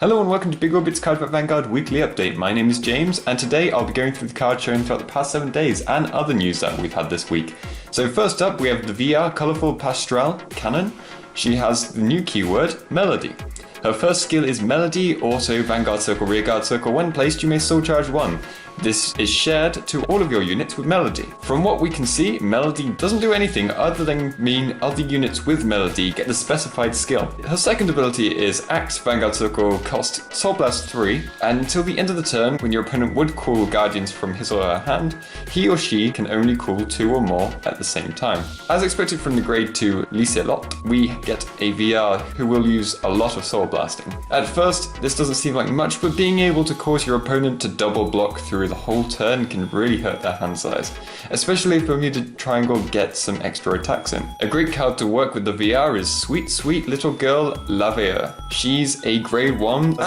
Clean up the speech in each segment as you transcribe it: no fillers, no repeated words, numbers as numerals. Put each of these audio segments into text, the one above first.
Hello and welcome to Big Orbit's Cardfight Vanguard weekly update. My name is James and today I'll be going through the cards shown throughout the past 7 days and other news that we've had this week. So first up we have the VR Colourful Pastoral Cannon. She has the new keyword, Melody. Her first skill is Melody, also Vanguard Circle, Rearguard Circle. When placed, you may soul charge 1. This is shared to all of your units with Melody. From what we can see, Melody doesn't do anything other than mean other units with Melody get the specified skill. Her second ability is Act Vanguard Circle, cost Soul Blast 3, and until the end of the turn, when your opponent would call Guardians from his or her hand, he or she can only call 2 or more at the same time. As expected from the grade 2 Lyselot, we get a VR who will use a lot of Soul Blasting. At first, this doesn't seem like much, but being able to cause your opponent to double block through the whole turn can really hurt their hand size, especially if Bermuda Triangle gets some extra attacks in. A great card to work with the VR is Sweet Sweet Little Girl Lavea. She's a grade 1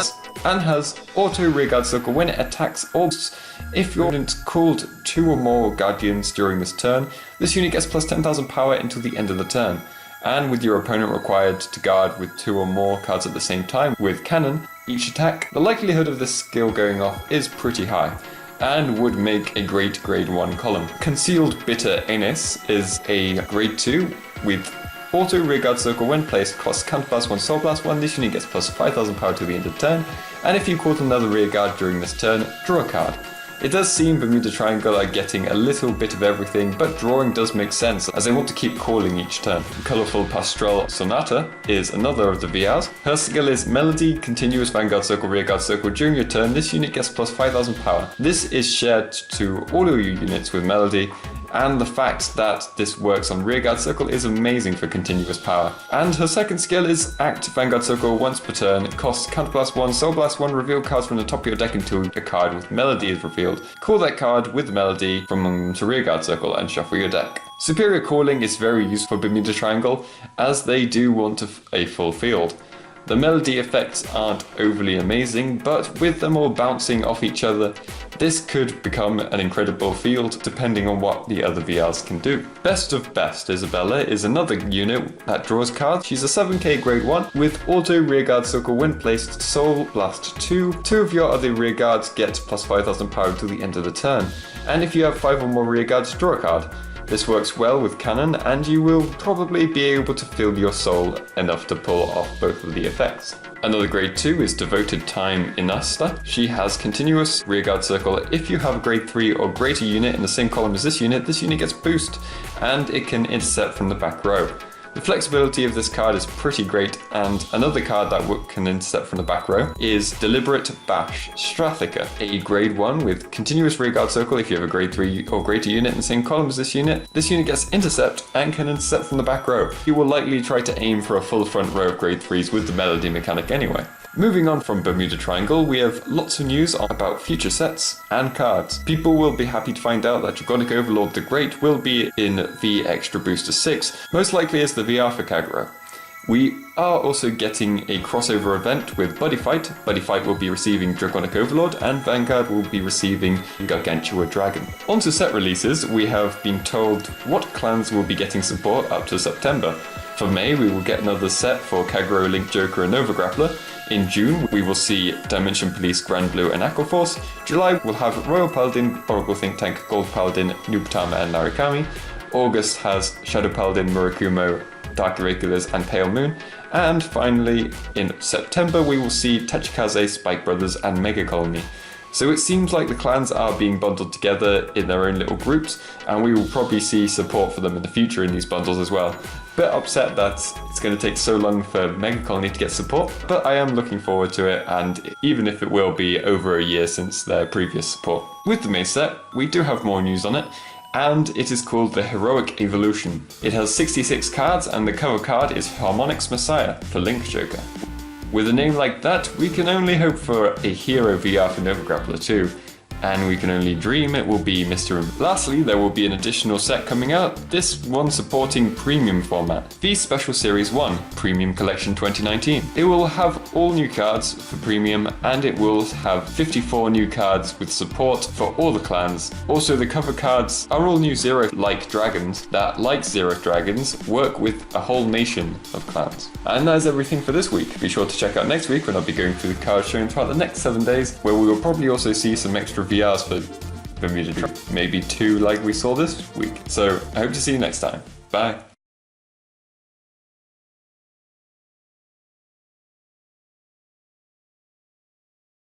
and has auto rearguard circle when it attacks orbs. If your opponent called 2 or more Guardians during this turn, this unit gets plus 10,000 power until the end of the turn. And with your opponent required to guard with 2 or more cards at the same time with Cannon, each attack, the likelihood of this skill going off is pretty high, and would make a great grade 1 column. Concealed Bitter Anise is a grade 2 with auto rearguard circle when placed, costs counter blast 1, soul blast 1, this unit gets plus 5,000 power to the end of the turn, and if you caught another rearguard during this turn, draw a card. It does seem Bermuda Triangle are getting a little bit of everything, but drawing does make sense as they want to keep calling each turn. Colourful Pastoral Sonata is another of the VRs. Her skill is Melody, continuous Vanguard Circle, Rearguard Circle. During your turn, this unit gets plus 5,000 power. This is shared to all of your units with Melody, and the fact that this works on Rearguard Circle is amazing for continuous power. And her second skill is Act Vanguard Circle once per turn. It costs Counterblast 1, Soul Blast 1, reveal cards from the top of your deck until a card with Melody is revealed. Call that card with Melody from among them to Rearguard Circle and shuffle your deck. Superior Calling is very useful for Bermuda Triangle as they do want a full field. The Melody effects aren't overly amazing, but with them all bouncing off each other, this could become an incredible field depending on what the other VRs can do. Best of Best Isabella is another unit that draws cards. She's a 7k grade 1 with auto rearguard circle when placed, Soul Blast 2. 2 of your other rearguards get plus 5,000 power until the end of the turn, and if you have 5 or more rearguards, draw a card. This works well with Cannon, and you will probably be able to fill your soul enough to pull off both of the effects. Another grade 2 is Devoted Time Inasta. She has continuous rearguard circle. If you have a grade 3 or greater unit in the same column as this unit gets boost, and it can intercept from the back row. The flexibility of this card is pretty great, and another card that can intercept from the back row is Deliberate Bash Strathica, a grade 1 with continuous rearguard circle. If you have a grade 3 or greater unit in the same column as this unit gets intercept and can intercept from the back row. You will likely try to aim for a full front row of grade 3s with the Melody mechanic anyway. Moving on from Bermuda Triangle, we have lots of news about future sets and cards. People will be happy to find out that Draconic Overlord the Great will be in the Extra Booster 6, most likely as the VR for Kagero. We are also getting a crossover event with Buddy Fight. Buddy Fight will be receiving Draconic Overlord and Vanguard will be receiving Gargantua Dragon. On to set releases, we have been told what clans will be getting support up to September. For May, we will get another set for Kagero, Link Joker and Nova Grappler. In June, we will see Dimension Police, Grand Blue and Aquaforce. July, we'll have Royal Paladin, Oracle Think Tank, Gold Paladin, Nubutama and Narukami. August has Shadow Paladin, Murakumo, Dark Irregulars and Pale Moon. And finally, in September, we will see Tachikaze, Spike Brothers and Mega Colony. So it seems like the clans are being bundled together in their own little groups, and we will probably see support for them in the future in these bundles as well. Bit upset that it's going to take so long for Mega Colony to get support, but I am looking forward to it, and even if it will be over a year since their previous support. With the main set, we do have more news on it, and it is called the Heroic Evolution. It has 66 cards, and the cover card is Harmonix Messiah for Link Joker. With a name like that, we can only hope for a hero VR for Nova Grappler too. and we can only dream it will be Mr. M. Lastly, there will be an additional set coming out, this one supporting premium format, the Special Series 1 Premium Collection 2019. It will have all new cards for premium, and it will have 54 new cards with support for all the clans. Also, the cover cards are all new Zero-like dragons that, like Zero dragons, work with a whole nation of clans. And that is everything for this week. Be sure to check out next week when I'll be going through the cards shown throughout the next 7 days, where we will probably also see some extra VRs for me to try. Maybe 2 like we saw this week. So I hope to see you next time. Bye.